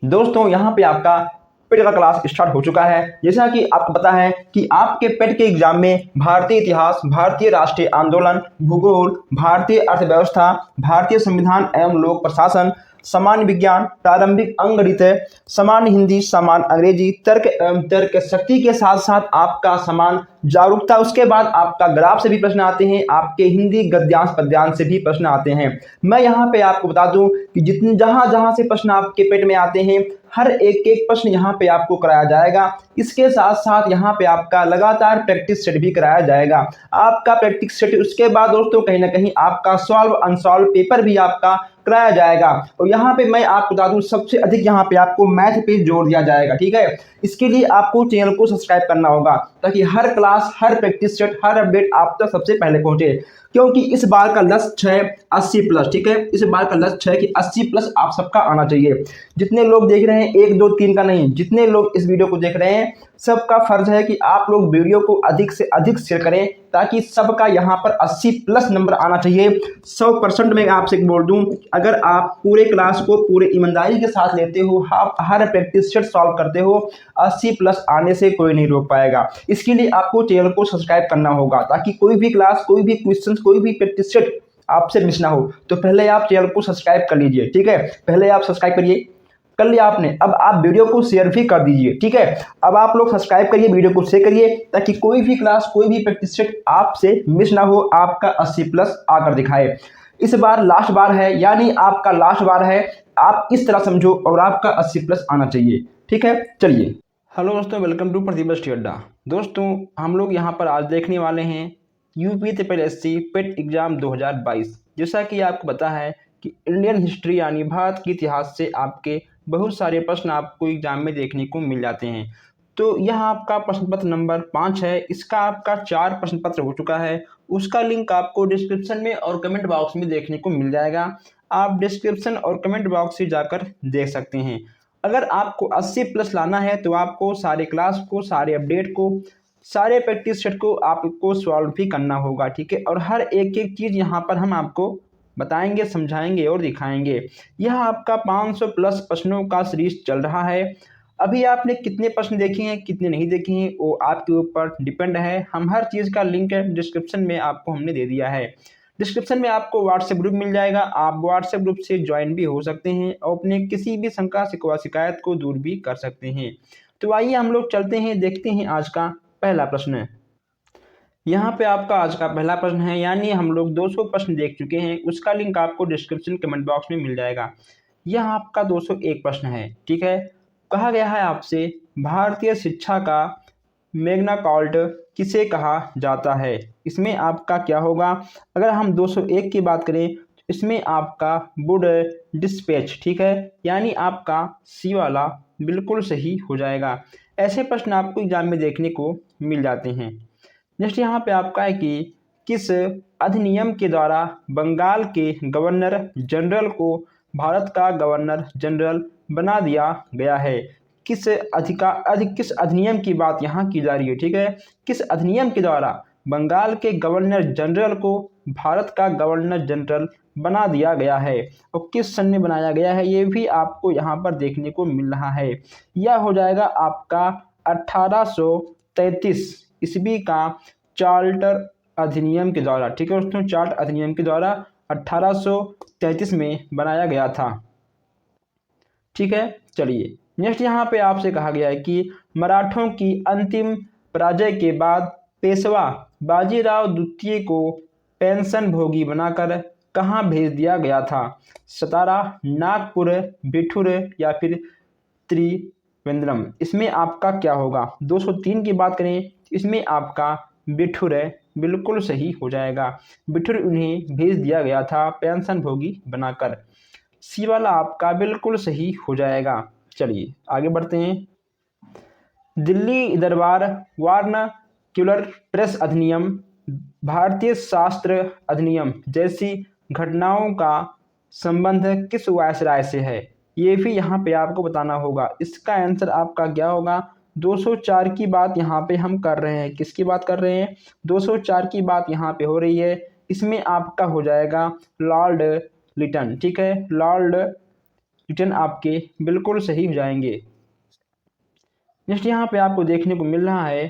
दोस्तों यहाँ पे आपका पेट का क्लास स्टार्ट हो चुका है। जैसा कि आपको पता है कि आपके पेट के एग्जाम में भारतीय इतिहास, भारतीय राष्ट्रीय आंदोलन, भूगोल, भारतीय अर्थव्यवस्था, भारतीय संविधान एवं लोक प्रशासन, सामान्य विज्ञान, प्रारंभिक अंकगणित, सामान्य हिंदी, सामान्य अंग्रेजी, तर्क एवं तर्क शक्ति के साथ साथ आपका समान जागरूकता, उसके बाद आपका ग्राफ से भी प्रश्न आते हैं, आपके हिंदी गद्यांश पद्यांश से भी प्रश्न आते हैं। मैं यहाँ पे आपको बता दूं कि जितने जहाँ जहाँ से प्रश्न आपके पेट में आते हैं, हर एक एक प्रश्न यहाँ पे आपको कराया जाएगा। इसके साथ साथ यहाँ पे आपका लगातार प्रैक्टिस सेट भी कराया जाएगा। आपका प्रैक्टिस सेट, उसके बाद दोस्तों कहीं ना कहीं आपका सॉल्व अनसॉल्व पेपर भी आपका कराया जाएगा। और यहाँ पे मैं आपको बता दूं सबसे अधिक यहाँ पे आपको मैथ पे जोर दिया जाएगा। ठीक है, इसके लिए आपको चैनल को सब्सक्राइब करना होगा ताकि हर क्लास, हर प्रैक्टिस सेट, हर अपडेट आप तक सबसे पहले पहुंचे। क्योंकि इस बार का लक्ष्य है 80 प्लस। ठीक है, इस बार का लक्ष्य है कि 80 प्लस आप सबका आना चाहिए। जितने लोग देख रहे हैं, 1 2 3 का नहीं, जितने लोग इस वीडियो को देख रहे हैं, सबका फर्ज है कि आप लोग वीडियो को अधिक से अधिक शेयर करें ताकि सबका यहाँ पर 80 प्लस नंबर आना चाहिए। 100% मैं आपसे बोल दूं, अगर आप पूरे क्लास को पूरे ईमानदारी के साथ लेते हो, आप हर प्रैक्टिस सेट सॉल्व करते हो, 80 प्लस आने से कोई नहीं रोक पाएगा। इसके लिए आपको चैनल को सब्सक्राइब करना होगा ताकि कोई भी क्लास, कोई भी क्वेश्चन, कोई भी प्रैक्टिस सेट आपसे मिस ना हो। तो पहले आप चैनल को सब्सक्राइब कर लीजिए। ठीक है, पहले आप सब्सक्राइब करिए, कर लिया आपने, अब आप वीडियो को शेयर भी कर दीजिए। ठीक है, अब आप लोग सब्सक्राइब करिए, वीडियो को शेयर करिए ताकि कोई भी क्लास, कोई भी प्रैक्टिस सेट आपसे मिस ना हो, आपका 80 प्लस आकर दिखाए। इस बार लास्ट बार है, यानी आपका लास्ट बार है, आप इस तरह समझो और आपका 80 प्लस आना चाहिए। ठीक है, चलिए। हेलो दोस्तों, वेलकम टू प्रतिभा स्टडी अड्डा। दोस्तों हम लोग यहाँ पर आज देखने वाले हैं यूपी ट्रिपल एससी पेट एग्जाम 2022। जैसा कि आपको पता है कि इंडियन हिस्ट्री यानी भारत के इतिहास से आपके बहुत सारे प्रश्न आपको एग्जाम में देखने को मिल जाते हैं। तो यह आपका प्रश्न पत्र नंबर 5 है। इसका आपका 4 प्रश्न पत्र हो चुका है। उसका लिंक आपको डिस्क्रिप्शन में और कमेंट बॉक्स में देखने को मिल जाएगा। आप डिस्क्रिप्शन और कमेंट बॉक्स से जाकर देख सकते हैं। अगर आपको 80 प्लस लाना है तो आपको सारे क्लास को, सारे अपडेट को, सारे प्रैक्टिस सेट को आपको सॉल्व भी करना होगा। ठीक है, और हर एक एक चीज़ यहाँ पर हम आपको बताएंगे, समझाएंगे और दिखाएंगे। यह आपका 500 प्लस प्रश्नों का सीरीज चल रहा है। अभी आपने कितने प्रश्न देखे हैं, कितने नहीं देखे हैं, वो आपके ऊपर डिपेंड है। हम हर चीज़ का लिंक डिस्क्रिप्शन में आपको हमने दे दिया है। डिस्क्रिप्शन में आपको व्हाट्सएप ग्रुप मिल जाएगा। आप व्हाट्सएप ग्रुप से ज्वाइन भी हो सकते हैं और अपने किसी भी शंका शिकवा शिकायत को दूर भी कर सकते हैं। तो आइए हम लोग चलते हैं, देखते हैं आज का पहला प्रश्न। यहाँ पे आपका आज का पहला प्रश्न है, यानी हम लोग 200 प्रश्न देख चुके हैं। उसका लिंक आपको डिस्क्रिप्शन कमेंट बॉक्स में मिल जाएगा। यह आपका 201 प्रश्न है। ठीक है, कहा गया है आपसे भारतीय शिक्षा का मैग्ना कार्टा किसे कहा जाता है। इसमें आपका क्या होगा, अगर हम 201 की बात करें तो इसमें आपका वुड डिस्पैच। ठीक है, यानी आपका सी वाला बिल्कुल सही हो जाएगा। ऐसे प्रश्न आपको एग्जाम में देखने को मिल जाते हैं। नेक्स्ट यहाँ पे आपका है कि किस अधिनियम के द्वारा बंगाल के गवर्नर जनरल को भारत का गवर्नर जनरल बना दिया गया है। किस अधिनियम की बात यहाँ की जा रही है। ठीक है, किस अधिनियम के द्वारा बंगाल के गवर्नर जनरल को भारत का गवर्नर जनरल बना दिया गया है और किस सन में बनाया गया है, ये भी आपको यहाँ पर देखने को मिल रहा है। यह हो जाएगा आपका 1833 ईस्वी का चार्टर अधिनियम के द्वारा। ठीक है दोस्तों, चार्टर अधिनियम के द्वारा 1833 में बनाया गया था। ठीक है, चलिए नेक्स्ट यहाँ पे आपसे कहा गया है कि मराठों की अंतिम पराजय के बाद पेशवा बाजीराव द्वितीय को पेंशन भोगी बनाकर कहाँ भेज दिया गया था। सतारा, नागपुर, बिठूर या फिर त्रिवेंद्रम। इसमें आपका क्या होगा, 203 की बात करें इसमें आपका बिठूर बिल्कुल सही हो जाएगा। बिठूर उन्हें भेज दिया गया था पेंशन भोगी बनाकर। सी वाला आपका बिल्कुल सही हो जाएगा। चलिए आगे बढ़ते हैं। दिल्ली दरबार वार्नाक्युलर प्रेस अधिनियम, भारतीय शास्त्र अधिनियम जैसी घटनाओं का संबंध किस वायसराय से है, ये भी यहाँ पे आपको बताना होगा। इसका आंसर आपका क्या होगा, 204 की बात यहाँ पे हम कर रहे हैं। किसकी बात कर रहे हैं, 204 की बात यहाँ पे हो रही है। इसमें आपका हो जाएगा लॉर्ड लिटन। ठीक है, लॉर्ड रिटर्न आपके बिल्कुल सही हो जाएंगे। नेक्स्ट यहाँ पे आपको देखने को मिल रहा है,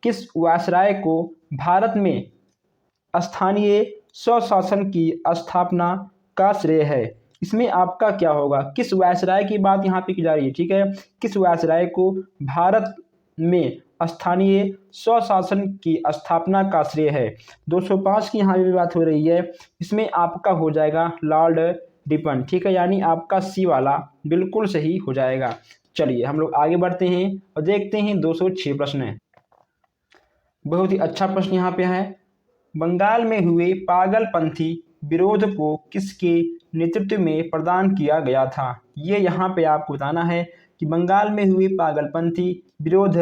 किस वायसराय को भारत में स्थानीय स्वशासन की स्थापना का श्रेय है। इसमें आपका क्या होगा, किस वायसराय की बात यहाँ पे की जा रही है, ठीक है। किस वायसराय को भारत में स्थानीय स्वशासन की स्थापना का श्रेय है। 205 की यहाँ भी बात हो रही है, इसमें आपका हो जाएगा लॉर्ड रिपन, ठीक है, यानी आपका सी वाला बिल्कुल सही हो जाएगा। चलिए हम लोग आगे बढ़ते हैं और देखते हैं 206 प्रश्न है। बहुत ही अच्छा प्रश्न यहाँ पे है, बंगाल में हुए पागलपंथी विरोध को किसके नेतृत्व में प्रदान किया गया था। ये यहाँ पे आपको बताना है कि बंगाल में हुए पागलपंथी विरोध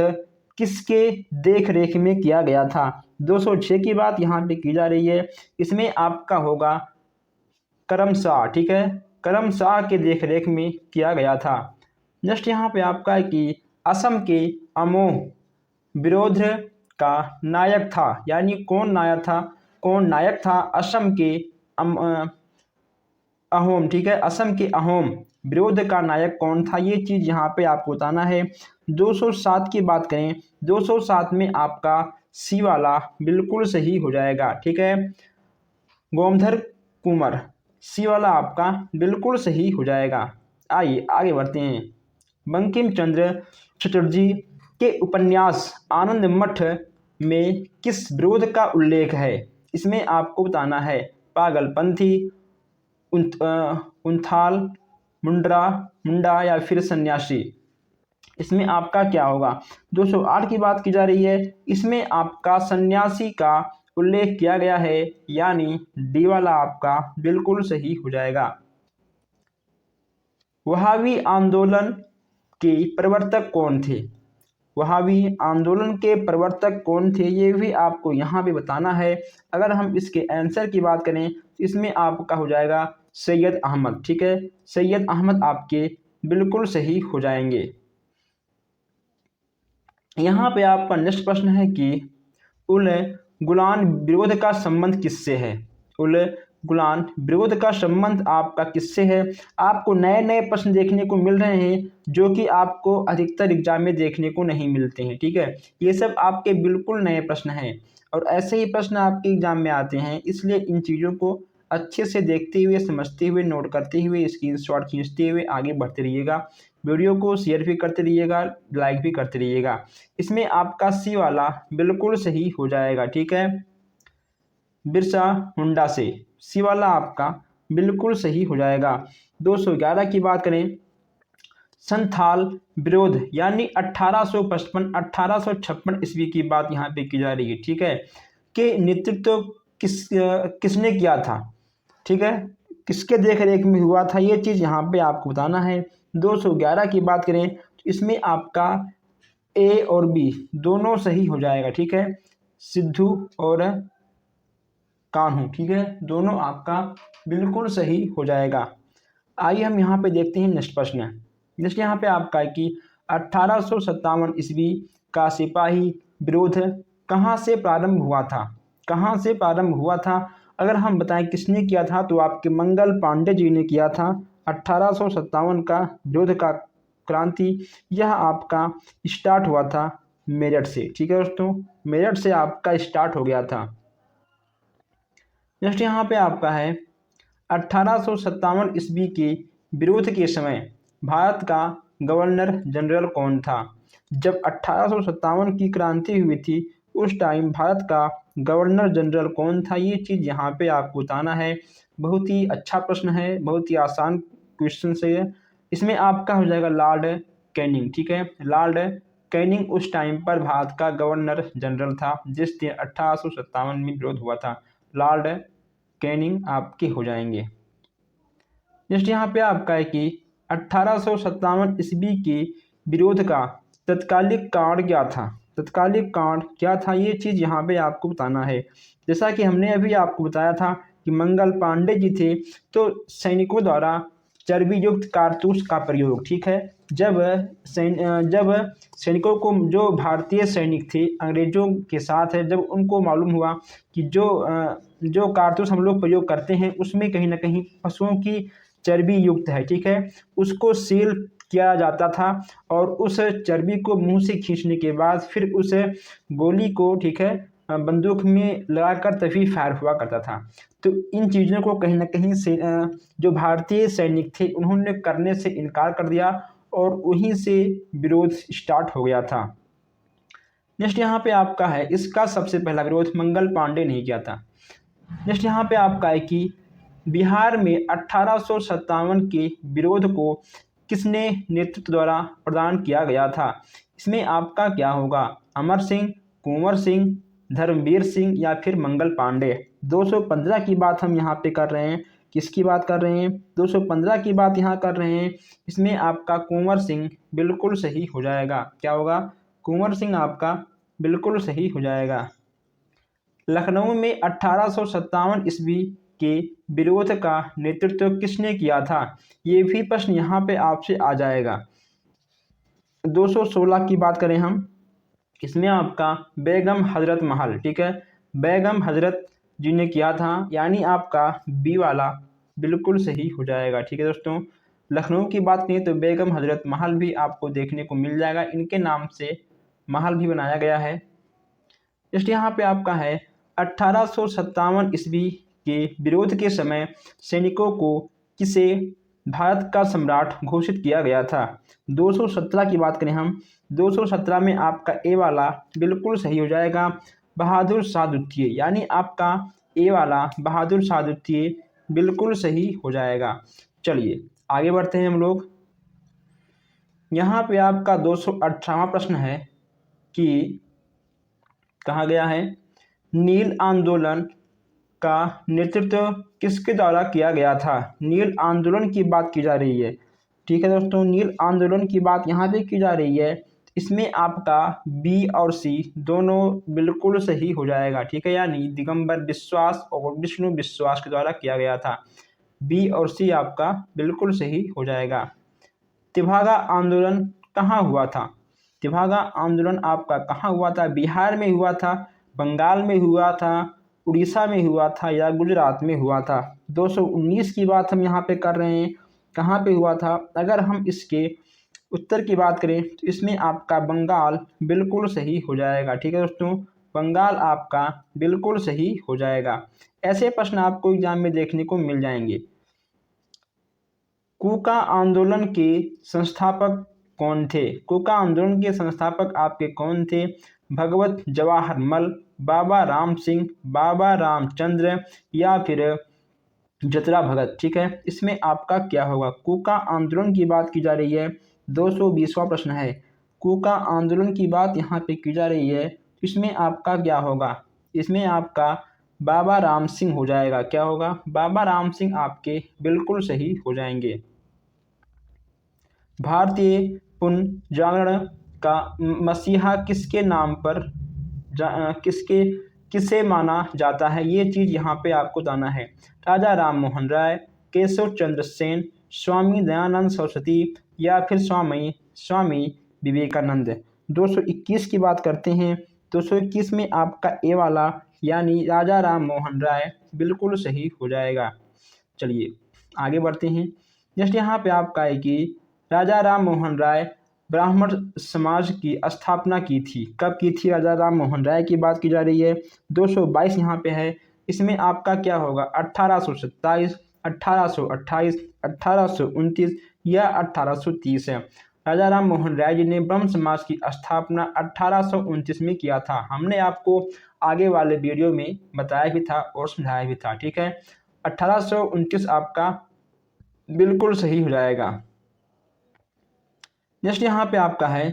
किसके देख रेख में किया गया था। 206 की बात यहाँ पे की जा रही है, इसमें आपका होगा करम शाह, ठीक है, करम शाह के देख रेख में किया गया था। नेक्स्ट यहाँ पे आपका है कि असम के अमोह विरोध का नायक था, यानी कौन नायक था असम के अहोम, ठीक है, असम के अहोम विरोध का नायक कौन था, ये चीज़ यहाँ पे आपको बताना है। 207 की बात करें, 207 में आपका सी वाला बिल्कुल सही हो जाएगा, ठीक है, गोमधर कुंवर, सी वाला आपका बिल्कुल सही हो जाएगा। आइए आगे बढ़ते हैं। बंकिम चंद्र चटर्जी के उपन्यास आनंद मठ में किस विरोध का उल्लेख है। इसमें आपको बताना है पागलपंथी, उन्थाल, मुंडा या फिर सन्यासी। इसमें आपका क्या होगा, 208 की बात की जा रही है, इसमें आपका सन्यासी का उल्लेख किया गया है, यानी डी वाला आपका बिल्कुल सही हो जाएगा। वहाबी आंदोलन के प्रवर्तक कौन थे। वहाबी आंदोलन के प्रवर्तक कौन थे, ये भी आपको यहाँ पे बताना है। अगर हम इसके आंसर की बात करें तो इसमें आपका हो जाएगा सैयद अहमद, ठीक है, सैयद अहमद आपके बिल्कुल सही हो जाएंगे। यहाँ पे आपका नेक्स्ट प्रश्न है कि उल गुलान विरोध का संबंध किससे है। उल गुलान विरोध का संबंध आपका किससे है। आपको नए नए प्रश्न देखने को मिल रहे हैं जो कि आपको अधिकतर एग्जाम में देखने को नहीं मिलते हैं, ठीक है, ये सब आपके बिल्कुल नए प्रश्न हैं और ऐसे ही प्रश्न आपके एग्जाम में आते हैं, इसलिए इन चीज़ों को अच्छे से देखते हुए, समझते हुए, नोट करते हुए, स्क्रीनशॉट खींचते हुए आगे बढ़ते रहिएगा। वीडियो को शेयर भी करते रहिएगा, लाइक भी करते रहिएगा। इसमें आपका सी वाला बिल्कुल सही हो जाएगा, ठीक है, बिरसा मुंडा से, सी वाला आपका बिल्कुल सही हो जाएगा। 211 की बात करें, संथाल विरोध यानी 1856 ईस्वी की बात यहाँ पे की जा रही है, ठीक है, के नेतृत्व किसने किया था, ठीक है, किसके देख रेख में हुआ था, ये चीज़ यहाँ पे आपको बताना है। 211 की बात करें तो इसमें आपका ए और बी दोनों सही हो जाएगा, ठीक है, सिद्धू और कान्हू, ठीक है, दोनों आपका बिल्कुल सही हो जाएगा। आइए हम यहाँ पे देखते हैं नेक्स्ट प्रश्न। नेक्स्ट यहाँ पे आपका है कि 1857 ईस्वी का सिपाही विरोध कहाँ से प्रारंभ हुआ था। कहाँ से प्रारंभ हुआ था, अगर हम बताएं किसने किया था तो आपके मंगल पांडे जी ने किया था। 1857 का विरोध का क्रांति यह आपका स्टार्ट हुआ था मेरठ से, ठीक है दोस्तों, मेरठ से आपका स्टार्ट हो गया था। नेक्स्ट यहाँ पे आपका है 1857 ईस्वी के विरोध के समय भारत का गवर्नर जनरल कौन था। जब 1857 की क्रांति हुई थी उस टाइम भारत का गवर्नर जनरल कौन था, ये चीज़ यहाँ पे आपको बताना है। बहुत ही अच्छा प्रश्न है, बहुत ही आसान क्वेश्चन है। इसमें आपका हो जाएगा लॉर्ड कैनिंग, ठीक है, लॉर्ड कैनिंग उस टाइम पर भारत का गवर्नर जनरल था जिस दिन 1857 में विरोध हुआ था। लॉर्ड कैनिंग आपके हो जाएंगे। नेक्स्ट यहाँ पे आपका है कि 1857 ईस्वी के विरोध का तत्कालिक कारण क्या था। तत्कालिक कारण क्या था, ये चीज़ यहाँ पे आपको बताना है। जैसा कि हमने अभी आपको बताया था कि मंगल पांडे जी थे तो सैनिकों द्वारा चर्बी युक्त कारतूस का प्रयोग, ठीक है, जब सैनिकों को, जो भारतीय सैनिक थे अंग्रेजों के साथ है, जब उनको मालूम हुआ कि जो कारतूस हम लोग प्रयोग करते हैं उसमें कहीं ना कहीं पशुओं की चर्बी युक्त है, ठीक है, उसको सील किया जाता था और उस चर्बी को मुंह से खींचने के बाद फिर उस गोली को, ठीक है, बंदूक में लगाकर तभी फायर हुआ करता था। तो इन चीज़ों को कहीं ना कहीं से जो भारतीय सैनिक थे उन्होंने करने से इनकार कर दिया और वहीं से विरोध स्टार्ट हो गया था। नेक्स्ट यहाँ पे आपका है, इसका सबसे पहला विरोध मंगल पांडे ने किया था। नेक्स्ट यहाँ पे आपका है कि बिहार में 1857 के विरोध को किसने नेतृत्व द्वारा प्रदान किया गया था? इसमें आपका क्या होगा? अमर सिंह, कुंवर सिंह, धर्मवीर सिंह या फिर मंगल पांडे। 215 की बात हम यहाँ पे कर रहे हैं, किसकी बात कर रहे हैं? 215 की बात यहाँ कर रहे हैं। इसमें आपका कुंवर सिंह बिल्कुल सही हो जाएगा। क्या होगा? कुंवर सिंह आपका बिल्कुल सही हो जाएगा। लखनऊ में 1857 ईस्वी के विरोध का नेतृत्व किसने किया था? ये भी प्रश्न यहाँ पे आपसे आ जाएगा। 216 की बात करें हम, इसमें आपका बेगम हजरत महल, ठीक है, बेगम हजरत जी ने किया था, यानी आपका बी वाला बिल्कुल सही हो जाएगा। ठीक है दोस्तों, लखनऊ की बात करें तो बेगम हजरत महल भी आपको देखने को मिल जाएगा, इनके नाम से महल भी बनाया गया है। जस्ट यहाँ पे आपका है 1857 ईस्वी के विरोध के समय सैनिकों को किसे भारत का सम्राट घोषित किया गया था? 217 की बात करें हम, 217 में आपका ए वाला बिल्कुल सही हो जाएगा, बहादुर शाह द्वितीय, यानी आपका ए वाला बहादुर शाह द्वितीय बिल्कुल सही हो जाएगा। चलिए आगे बढ़ते हैं हम लोग। यहाँ पे आपका 218वां प्रश्न है कि कहा गया है नील आंदोलन का नेतृत्व किसके द्वारा किया गया था? नील आंदोलन की बात की जा रही है। ठीक है दोस्तों, नील आंदोलन की बात यहाँ पे की जा रही है। इसमें आपका बी और सी दोनों बिल्कुल सही हो जाएगा। ठीक है, यानी दिगंबर बिश्वास और विष्णु विश्वास के द्वारा किया गया था। बी और सी आपका बिल्कुल सही हो जाएगा। तेभागा आंदोलन कहाँ हुआ था? तेभागा आंदोलन आपका कहाँ हुआ था? बिहार में हुआ था, बंगाल में हुआ था, उड़ीसा में हुआ था या गुजरात में हुआ था? 219 की बात हम यहाँ पे कर रहे हैं, कहाँ पे हुआ था? अगर हम इसके उत्तर की बात करें तो इसमें आपका बंगाल बिल्कुल सही हो जाएगा। ठीक है दोस्तों, बंगाल आपका बिल्कुल सही हो जाएगा। ऐसे प्रश्न आपको एग्जाम में देखने को मिल जाएंगे। कूका आंदोलन के संस्थापक कौन थे? कूका आंदोलन के संस्थापक आपके कौन थे? भगवत जवाहर मल, बाबा राम सिंह, बाबा रामचंद्र या फिर जतरा भगत। ठीक है, इसमें आपका क्या होगा? कूका आंदोलन की बात की जा रही है, 220वां प्रश्न है। कूका आंदोलन की बात यहाँ पे की जा रही है, इसमें आपका क्या होगा? इसमें आपका बाबा राम सिंह हो जाएगा। क्या होगा? बाबा राम सिंह आपके बिल्कुल सही हो जाएंगे। भारतीय पुनर्जागरण का मसीहा किसके नाम पर किसे माना जाता है? ये चीज़ यहाँ पे आपको बताना है। राजा राम मोहन राय, केशव चंद्र सेन, स्वामी दयानंद सरस्वती या फिर स्वामी विवेकानंद। 221 की बात करते हैं, 221 में आपका ए वाला यानी राजा राम मोहन राय बिल्कुल सही हो जाएगा। चलिए आगे बढ़ते हैं। जस्ट यहाँ पे आपका है कि राजा राम मोहन राय ब्राह्मण समाज की स्थापना की थी। कब की थी? राजा राम मोहन राय की बात की जा रही है। 222 यहाँ पे है, इसमें आपका क्या होगा? 1827, 1828, 1829 या 1830 है। राजा राम मोहन राय जी ने ब्रह्म समाज की स्थापना 1829 में किया था। हमने आपको आगे वाले वीडियो में बताया भी था और समझाया भी था। ठीक है, 1829 आपका बिल्कुल सही हो जाएगा। नेक्स्ट यहाँ पे आपका है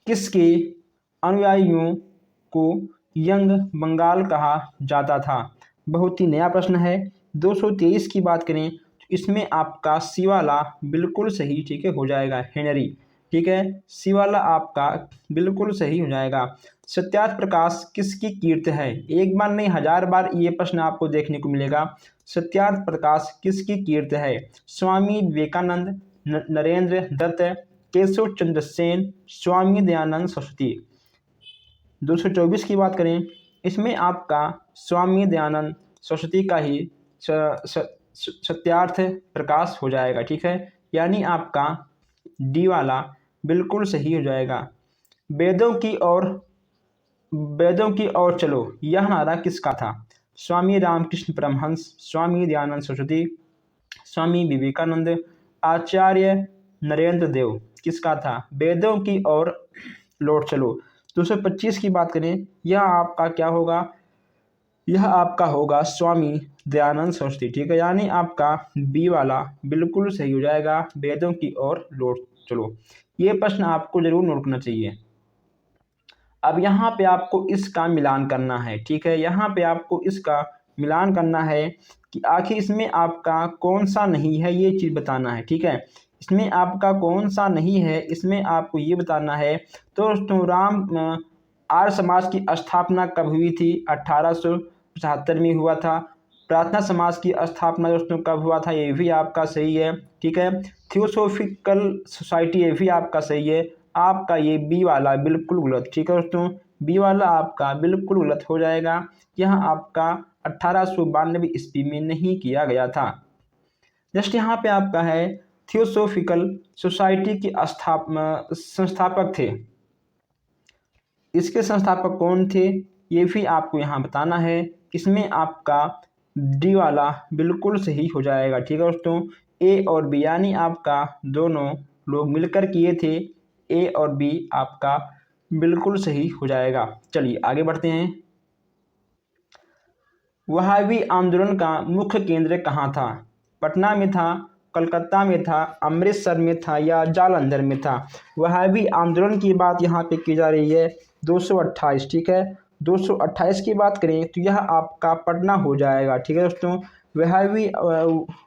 किसके अनुयायियों को यंग बंगाल कहा जाता था? बहुत ही नया प्रश्न है। 223 की बात करें तो इसमें आपका सी वाला बिल्कुल सही, ठीक है, हो जाएगा, हेनरी। ठीक है, सी वाला आपका बिल्कुल सही हो जाएगा। सत्यार्थ प्रकाश किसकी कीर्ति है? एक बार नहीं 1000 बार ये प्रश्न आपको देखने को मिलेगा। सत्यार्थ प्रकाश किसकी कीर्ति है? स्वामी विवेकानंद, नरेंद्र दत्त, केशव चंद्र सेन, स्वामी दयानंद सरस्वती। 224 की बात करें, इसमें आपका स्वामी दयानंद सरस्वती का ही सत्यार्थ प्रकाश हो जाएगा। ठीक है, यानी आपका डी वाला बिल्कुल सही हो जाएगा। वेदों की ओर वेदों की ओर चलो, यह नारा किसका था? स्वामी रामकृष्ण परमहंस, स्वामी दयानंद सरस्वती, स्वामी विवेकानंद, आचार्य नरेंद्र देव। किसका था? वेदों की ओर लौट चलो। 225 की बात करें, यह आपका क्या होगा? यह आपका होगा स्वामी दयानंद सरस्वती। ठीक है, यानी आपका बी वाला बिल्कुल सही हो जाएगा। वेदों की ओर लौट चलो, ये प्रश्न आपको जरूर नोट करना चाहिए। अब यहाँ पे आपको इसका मिलान करना है। ठीक है, यहाँ पे आपको इसका मिलान करना है कि आखिर इसमें आपका कौन सा नहीं है, ये चीज़ बताना है। ठीक है, इसमें आपका कौन सा नहीं है, इसमें आपको ये बताना है। तो दोस्तों आर्य समाज की स्थापना कब हुई थी? 1875 में हुआ था। प्रार्थना समाज की स्थापना दोस्तों कब हुआ था? ये भी आपका सही है। ठीक है, थियोसॉफिकल सोसाइटी, ये भी आपका सही है। आपका ये बी वाला बिल्कुल गलत। ठीक है दोस्तों, बी वाला आपका बिल्कुल गलत हो जाएगा। यह आपका 1892 ईस्वी में नहीं किया गया था। जस्ट यहाँ पे आपका है थियोसॉफिकल सोसाइटी के संस्थापक थे। इसके संस्थापक कौन थे, ये भी आपको यहाँ बताना है। इसमें आपका डी वाला बिल्कुल सही हो जाएगा। ठीक है दोस्तों, ए और बी यानी आपका दोनों लोग मिलकर किए थे। ए और बी आपका बिल्कुल सही हो जाएगा। चलिए आगे बढ़ते हैं। वहाबी आंदोलन का मुख्य केंद्र कहाँ था? पटना में था, कलकत्ता में था, अमृतसर में था या जालंधर में था? वहाबी आंदोलन की बात यहाँ पे की जा रही है। 228। ठीक है, 228 की बात करें तो यह आपका पटना हो जाएगा। ठीक है दोस्तों,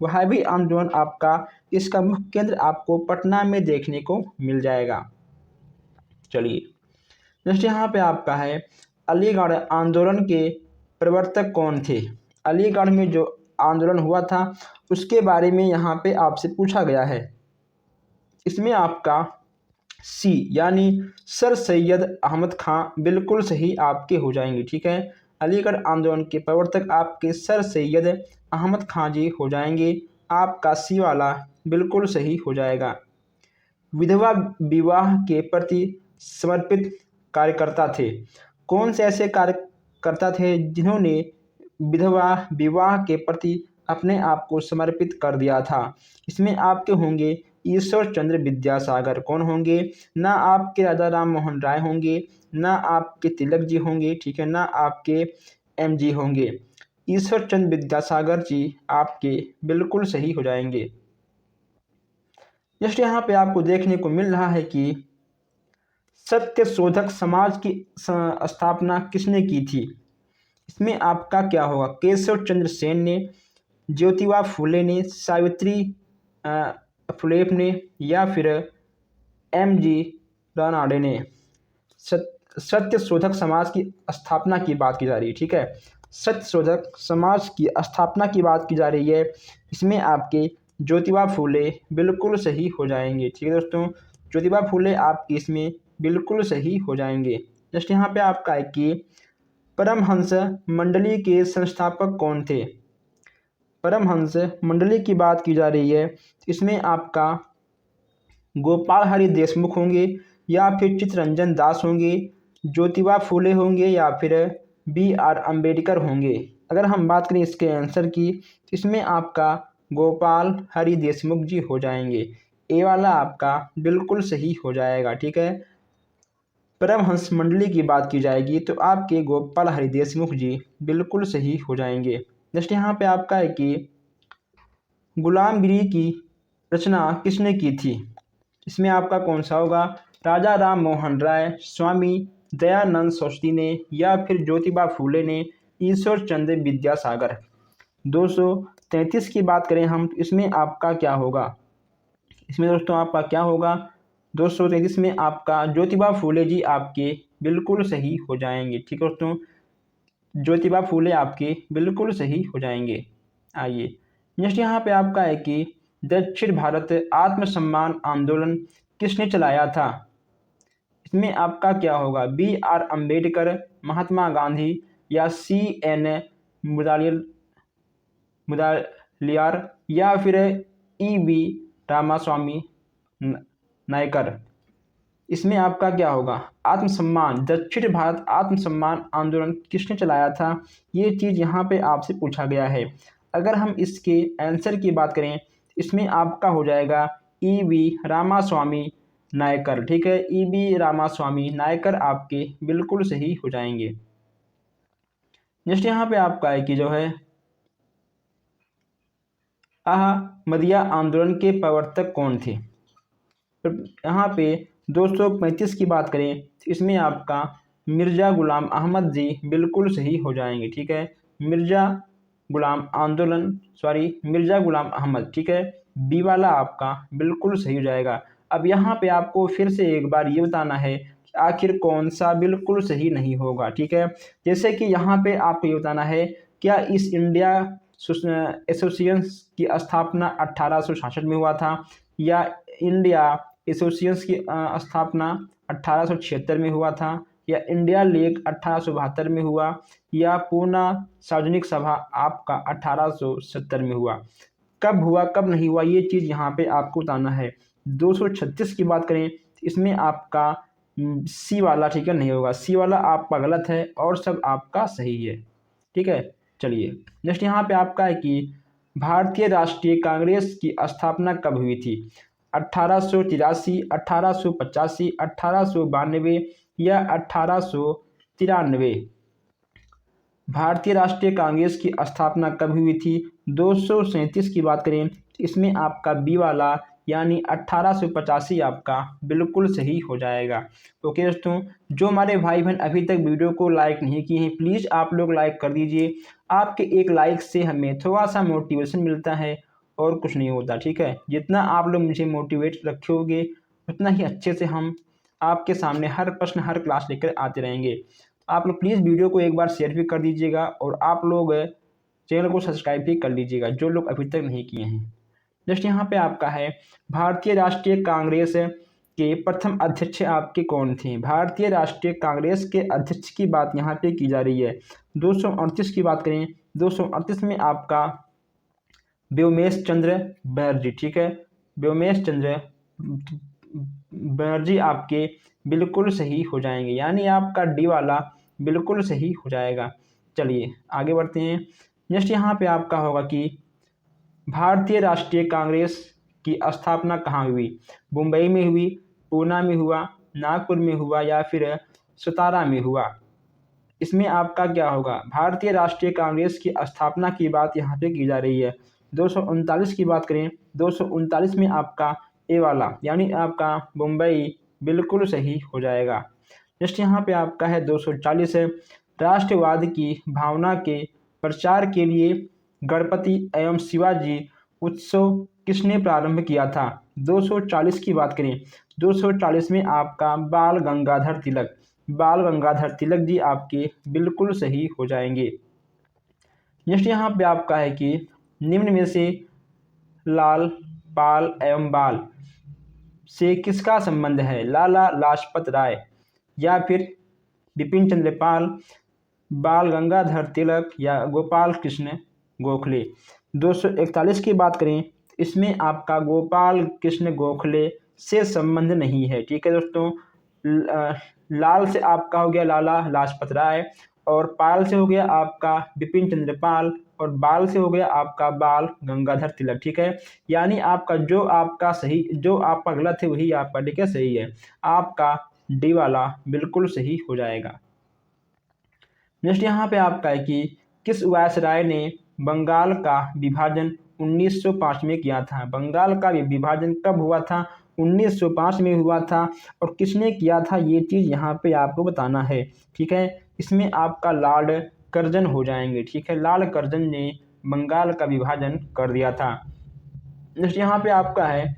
वहाबी आंदोलन आपका इसका मुख्य केंद्र आपको पटना में देखने को मिल जाएगा। चलिए नेक्स्ट यहाँ पे आपका है अलीगढ़ आंदोलन के प्रवर्तक कौन थे? अलीगढ़ में जो आंदोलन हुआ था उसके बारे में यहाँ पे आपसे पूछा गया है। इसमें आपका सी यानी सर सैयद अहमद खां बिल्कुल सही आपके हो जाएंगे। ठीक है, अलीगढ़ आंदोलन के प्रवर्तक आपके सर सैयद अहमद खां जी हो जाएंगे। आपका सी वाला बिल्कुल सही हो जाएगा। विधवा विवाह के प्रति समर्पित कार्यकर्ता थे। कौन से ऐसे कार्यकर्ता थे जिन्होंने विधवा विवाह के प्रति अपने आप को समर्पित कर दिया था? इसमें आपके होंगे ईश्वर चंद्र विद्यासागर। कौन होंगे? ना आपके राजा राम मोहन राय होंगे, ना आपके तिलक जी होंगे, ठीक है, ना आपके एम जी होंगे। ईश्वर चंद्र विद्यासागर जी आपके बिल्कुल सही हो जाएंगे। जस्ट यहाँ पे आपको देखने को मिल रहा है कि सत्य शोधक समाज की स्थापना किसने की थी? इसमें आपका क्या होगा? केशव चंद्र सेन ने, ज्योतिबा फूले ने, सावित्री फुले ने या फिर एम जी रानाडे ने? सत्य शोधक समाज की स्थापना की बात की जा रही है। ठीक है, सत्य शोधक समाज की स्थापना की बात की जा रही है। इसमें आपके ज्योतिबा फूले बिल्कुल सही हो जाएंगे। ठीक है दोस्तों, ज्योतिबा फूले आपकी इसमें बिल्कुल सही हो जाएंगे। जस्ट यहाँ पे आपका है कि परमहंस मंडली के संस्थापक कौन थे? परमहंस मंडली की बात की जा रही है। इसमें आपका गोपाल हरि देशमुख होंगे या फिर चित्तरंजन दास होंगे, ज्योतिबा फूले होंगे या फिर बी आर अम्बेडकर होंगे। अगर हम बात करें इसके आंसर की तो इसमें आपका गोपाल हरि देशमुख जी हो जाएंगे। ए वाला आपका बिल्कुल सही हो जाएगा। ठीक है, परमहंस मंडली की बात की जाएगी तो आपके गोपाल हरि देशमुख जी बिल्कुल सही हो जाएंगे। नेक्स्ट यहाँ पे आपका है कि गुलामगिरी की रचना किसने की थी? इसमें आपका कौन सा होगा? राजा राम मोहन राय, स्वामी दयानंद सरस्वती ने या फिर ज्योतिबा फूले ने, ईश्वर चंद्र विद्यासागर। 233 की बात करें हम तो इसमें आपका क्या होगा? इसमें दोस्तों आपका क्या होगा? 233 में आपका ज्योतिबा फूले जी आपके बिल्कुल सही हो जाएंगे। ठीक है दोस्तों, ज्योतिबा फूले आपके बिल्कुल सही हो जाएंगे। आइए नेक्स्ट यहाँ पे आपका है कि दक्षिण भारत आत्मसम्मान आंदोलन किसने चलाया था? इसमें आपका क्या होगा? बी आर अम्बेडकर, महात्मा गांधी या सी एन मुदालियार लियार या फिर ई.वी. रामास्वामी नायकर। इसमें आपका क्या होगा? आत्मसम्मान, दक्षिण भारत आत्मसम्मान आंदोलन किसने चलाया था? ये चीज़ यहाँ पे आपसे पूछा गया है। अगर हम इसके आंसर की बात करें, इसमें आपका हो जाएगा ई.वी. रामास्वामी नायकर। ठीक है, ई.वी. रामास्वामी नायकर आपके बिल्कुल सही हो जाएंगे। नेक्स्ट यहाँ पे आपका है कि जो है अहमदिया आंदोलन के प्रवर्तक कौन थे? तो यहाँ पे 235 की बात करें, इसमें आपका मिर्ज़ा गुलाम अहमद जी बिल्कुल सही हो जाएंगे। ठीक है, मिर्ज़ा मिर्ज़ा गुलाम अहमद। ठीक है, बी वाला आपका बिल्कुल सही हो जाएगा। अब यहाँ पे आपको फिर से एक बार ये बताना है कि आखिर कौन सा बिल्कुल सही नहीं होगा। ठीक है, जैसे कि यहाँ पे आपको ये बताना है, क्या ईस्ट इंडिया एसोसिएशन की स्थापना 1866 में हुआ था, या इंडिया एसोसिएशन की स्थापना 1876 में हुआ था, या इंडिया लीग 1872 में हुआ, या पूना सार्वजनिक सभा आपका 1870 में हुआ। कब हुआ कब नहीं हुआ ये चीज़ यहाँ पे आपको बताना है। 236 की बात करें, इसमें आपका सी वाला ठीक है नहीं होगा, सी वाला आपका गलत है और सब आपका सही है। ठीक है, चलिए नेक्स्ट यहाँ पे आपका है कि भारतीय राष्ट्रीय कांग्रेस की स्थापना कब हुई थी? 1883, 1885, 1892 या 1893? भारतीय राष्ट्रीय कांग्रेस की स्थापना कब हुई थी? 237 की बात करें, इसमें आपका बी वाला यानी 1885 आपका बिल्कुल सही हो जाएगा। ओके दोस्तों, जो हमारे भाई बहन अभी तक वीडियो को लाइक नहीं किए हैं, प्लीज़ आप लोग लाइक कर दीजिए। आपके एक लाइक से हमें थोड़ा सा मोटिवेशन मिलता है और कुछ नहीं होता। ठीक है, जितना आप लोग मुझे मोटिवेट रखोगे उतना ही अच्छे से हम आपके सामने हर प्रश्न हर क्लास लेकर आते रहेंगे। आप लोग प्लीज़ वीडियो को एक बार शेयर भी कर दीजिएगा और आप लोग चैनल को सब्सक्राइब भी कर लीजिएगा जो लोग अभी तक नहीं किए हैं। नेक्स्ट यहाँ पे आपका है, भारतीय राष्ट्रीय कांग्रेस के प्रथम अध्यक्ष आपके कौन थे? भारतीय राष्ट्रीय कांग्रेस के अध्यक्ष की बात यहाँ पे की जा रही है। 238 की बात करें, 238 में आपका व्योमेश चंद्र बनर्जी। ठीक है, व्योमेश चंद्र बनर्जी आपके बिल्कुल सही हो जाएंगे, यानी आपका डी वाला बिल्कुल सही हो जाएगा। चलिए आगे बढ़ते हैं। नेक्स्ट यहाँ पे आपका होगा कि भारतीय राष्ट्रीय कांग्रेस की स्थापना कहाँ हुई? मुंबई में हुई, पूना में हुआ, नागपुर में हुआ या फिर सतारा में हुआ? इसमें आपका क्या होगा? भारतीय राष्ट्रीय कांग्रेस की स्थापना की बात यहाँ पे की जा रही है। 239 की बात करें, 239 में आपका ए वाला यानी आपका मुंबई बिल्कुल सही हो जाएगा। नेक्स्ट यहाँ पे आपका है 240 है, राष्ट्रवाद की भावना के प्रचार के लिए गणपति एवं शिवाजी उत्सव किसने प्रारंभ किया था? 240 की बात करें, 240 में आपका बाल गंगाधर तिलक जी आपके बिल्कुल सही हो जाएंगे। नेक्स्ट यहाँ पे आपका है कि निम्न में से लाल, पाल एवं बाल से किसका संबंध है? लाला लाजपत राय या फिर बिपिन चंद्र पाल, बाल गंगाधर तिलक या गोपाल कृष्ण गोखले? 241 की बात करें, इसमें आपका गोपाल कृष्ण गोखले से संबंध नहीं है। ठीक है दोस्तों, लाल से आपका हो गया लाला लाजपत राय, और पाल से हो गया आपका बिपिन चंद्र पाल, और बाल से हो गया आपका बाल गंगाधर तिलक। ठीक है, यानी आपका जो आपका गलत है वही आपका ठीक है सही है। आपका डी वाला बिल्कुल सही हो जाएगा। नेक्स्ट यहाँ पे आपका है कि किस वायसराय ने बंगाल का विभाजन 1905 में किया था? बंगाल का विभाजन कब हुआ था? 1905 में हुआ था। और किसने किया था ये चीज़ यहाँ पे आपको बताना है। ठीक है, इसमें आपका लॉर्ड कर्जन हो जाएंगे। ठीक है, लॉर्ड कर्जन ने बंगाल का विभाजन कर दिया था। नेक्स्ट यहाँ पे आपका है,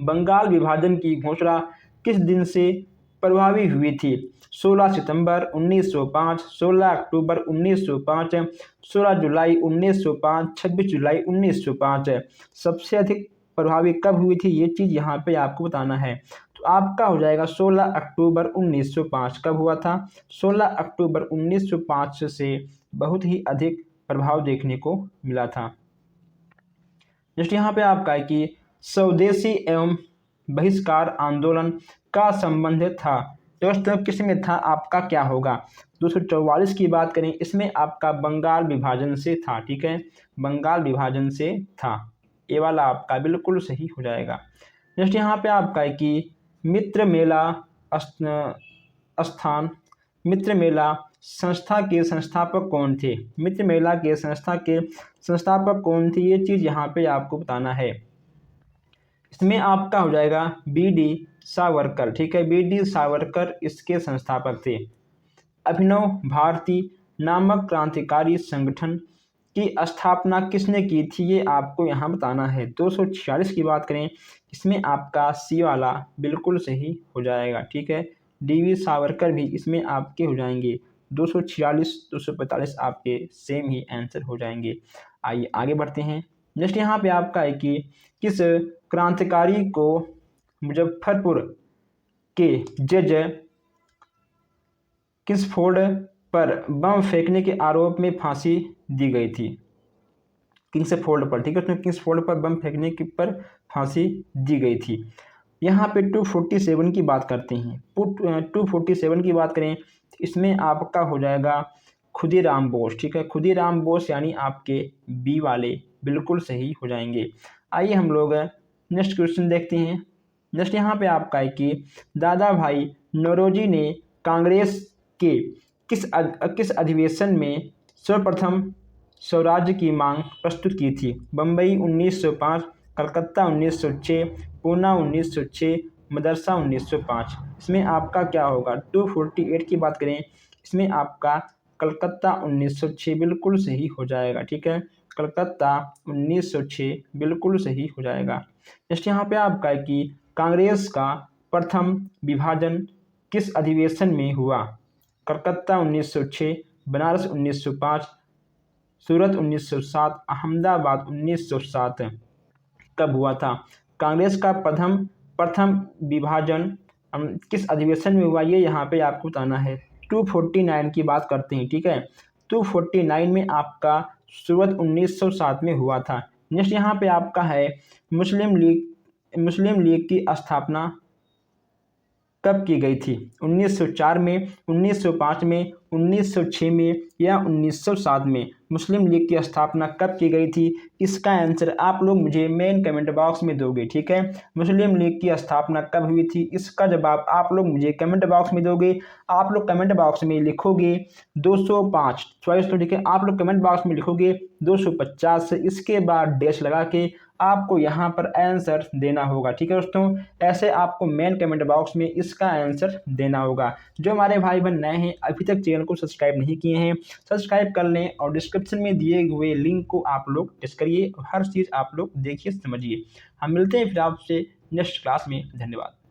बंगाल विभाजन की घोषणा किस दिन से प्रभावी हुई थी? 16 सितंबर 1905, 16 अक्टूबर 1905, 16 जुलाई 1905, 26 जुलाई 1905। सबसे अधिक प्रभावी कब हुई थी ये चीज़ यहाँ पे आपको बताना है। तो आपका हो जाएगा 16 अक्टूबर 1905। कब हुआ था? 16 अक्टूबर 1905 से बहुत ही अधिक प्रभाव देखने को मिला था। नेक्स्ट यहाँ पे आपका है कि स्वदेशी एवं बहिष्कार आंदोलन का संबंध था। दोस्तों किस में था, आपका क्या होगा। 244 की बात करें, इसमें आपका बंगाल विभाजन से था। ठीक है, बंगाल विभाजन से था, ये वाला आपका बिल्कुल सही हो जाएगा। नेक्स्ट यहाँ पे आपका है कि मित्र मेला स्थान मित्र मेला संस्था के संस्थापक कौन थे। मित्र मेला के संस्था के संस्थापक कौन थे, ये चीज़ यहाँ पे आपको बताना है। इसमें आपका हो जाएगा बी.डी. सावरकर। ठीक है, बी.डी. सावरकर इसके संस्थापक थे। अभिनव भारती नामक क्रांतिकारी संगठन की स्थापना किसने की थी, ये आपको यहाँ बताना है। 246 की बात करें, इसमें आपका सी वाला बिल्कुल सही हो जाएगा। ठीक है, डी.वी. सावरकर भी इसमें आपके हो जाएंगे। 246 245 आपके सेम ही आंसर हो जाएंगे। आइए आगे बढ़ते हैं। नेक्स्ट यहाँ पे आपका है कि किस क्रांतिकारी को मुजफ्फरपुर के जज किसफोर्ड पर बम फेंकने के आरोप में फांसी दी गई थी। किंग्सफोर्ड पर, ठीक है, उसमें किंग्सफोर्ड पर बम फेंकने के पर फांसी दी गई थी। यहाँ पे 247 की बात करते हैं। 247 की बात करें, इसमें आपका हो जाएगा खुदीराम बोस। ठीक है, खुदीराम बोस यानी आपके बी वाले बिल्कुल सही हो जाएंगे। आइए हम लोग नेक्स्ट क्वेश्चन देखते हैं। नेक्स्ट यहाँ पे आपका है कि दादा भाई नौरोजी ने कांग्रेस के किस अधिवेशन में सर्वप्रथम स्वराज्य की मांग प्रस्तुत की थी। बम्बई 1905, कलकत्ता 1906, पूना 1906, मदरसा 1905। इसमें आपका क्या होगा। 248 की बात करें, इसमें आपका कलकत्ता 1906 बिल्कुल सही हो जाएगा। ठीक है, कलकत्ता 1906 बिल्कुल सही हो जाएगा। नेक्स्ट यहाँ पे आपका है कि कांग्रेस का प्रथम विभाजन किस अधिवेशन में हुआ। कलकत्ता 1906, बनारस 1905, सूरत 1907, अहमदाबाद 1907। कब हुआ था। कांग्रेस का प्रथम विभाजन किस अधिवेशन में हुआ, ये यहाँ पे आपको बताना है। 249 की बात करते हैं। ठीक है, 249 में आपका सूरत 1907 में हुआ था। नेक्स्ट यहाँ पे आपका है मुस्लिम लीग की स्थापना कब की गई थी। 1904 में, 1905 में, 1906 में या 1907 में मुस्लिम लीग की स्थापना कब की गई थी, इसका आंसर आप लोग मुझे मेन कमेंट बॉक्स में दोगे। ठीक है, मुस्लिम लीग की स्थापना कब हुई थी, इसका जवाब आप लोग मुझे कमेंट बॉक्स में दोगे। आप लोग कमेंट बॉक्स में लिखोगे 205 चॉइस, तो ठीक है, आप लोग कमेंट बॉक्स में लिखोगे 250, इसके बाद डैश लगा के आपको यहाँ पर आंसर देना होगा। ठीक है दोस्तों, ऐसे आपको मेन कमेंट बॉक्स में इसका आंसर देना होगा। जो हमारे भाई बहन नए हैं, अभी तक चैनल को सब्सक्राइब नहीं किए हैं, सब्सक्राइब कर लें और डिस्क्रिप्शन में दिए हुए लिंक को आप लोग टेस्ट करिए, हर चीज़ आप लोग देखिए समझिए। हम मिलते हैं फिर आपसे नेक्स्ट क्लास में। धन्यवाद।